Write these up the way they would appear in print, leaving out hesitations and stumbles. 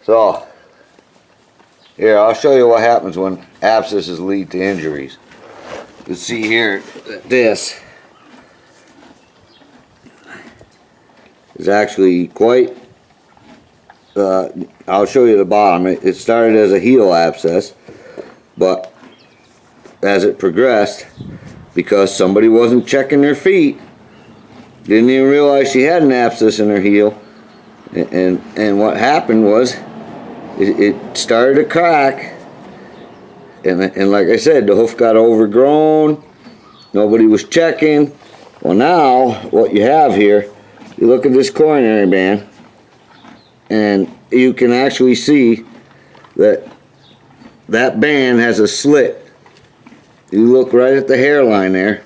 So, here, I'll show you what happens when abscesses lead to injuries. You see here that this is actually quite, I'll show you the bottom. It started as a heel abscess, but as it progressed, because somebody wasn't checking their feet, didn't even realize she had an abscess in her heel, and what happened was it started to crack, and like I said, the hoof got overgrown. Nobody was checking. Well, now what you have here, you look at this coronary band, and you can actually see that that band has a slit. You look right at the hairline there,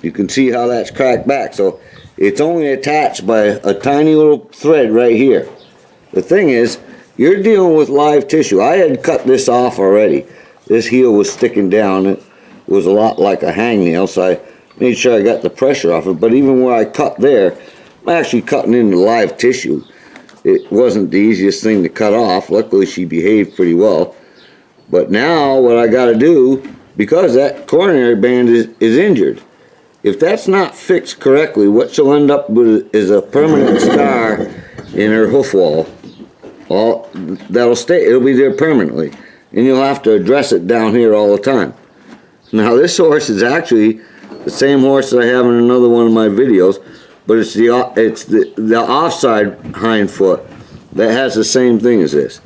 you can see how that's cracked back. So it's only attached by a tiny little thread right here. The thing is, you're dealing with live tissue. I had cut this off already. This heel was sticking down. It was a lot like a hangnail, so I made sure I got the pressure off it. But even where I cut there, I'm actually cutting into live tissue. It wasn't the easiest thing to cut off. Luckily, she behaved pretty well. But now what I got to do, because that coronary band is injured, if that's not fixed correctly, what she'll end up with is a permanent scar in her hoof wall. Well, that'll stay, it'll be there permanently, and you'll have to address it down here all the time. Now this horse is actually the same horse that I have in another one of my videos, but it's the offside hind foot that has the same thing as this,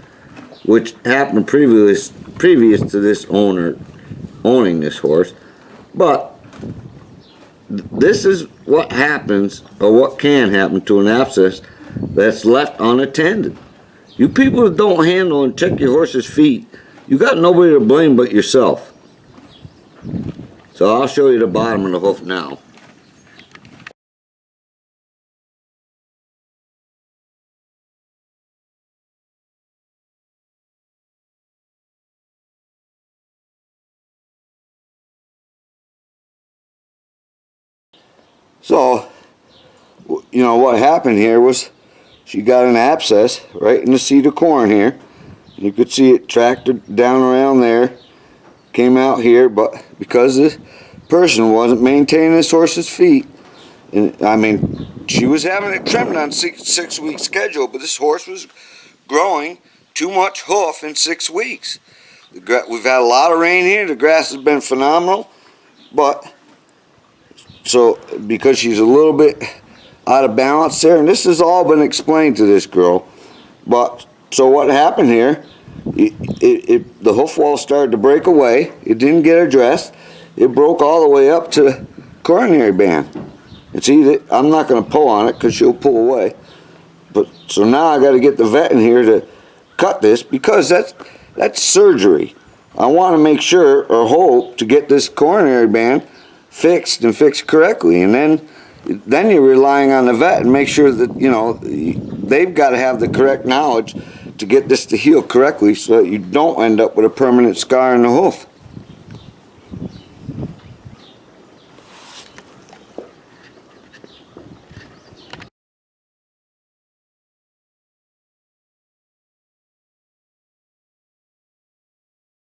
which happened previous to this owner owning this horse. But this is what happens, or what can happen, to an abscess that's left unattended. You people that don't handle and check your horse's feet, you got nobody to blame but yourself. So I'll show you the bottom of the hoof now. So, you know, what happened here was she got an abscess right in the seat of corn here. You could see it tracked down around there, came out here, but because this person wasn't maintaining this horse's feet, and I mean, she was having it trimmed on 6-week schedule, but this horse was growing too much hoof in 6 weeks. We've had a lot of rain here. The grass has been phenomenal, but so because she's a little bit out of balance there, and this has all been explained to this girl. But so what happened here, the hoof wall started to break away. It didn't get addressed. It broke all the way up to the coronary band. And see, I'm not going to pull on it because she'll pull away. But so now I got to get the vet in here to cut this, because that's surgery. I want to make sure, or hope, to get this coronary band fixed and fixed correctly, and then you're relying on the vet and make sure that, you know, they've got to have the correct knowledge to get this to heal correctly, so that you don't end up with a permanent scar in the hoof.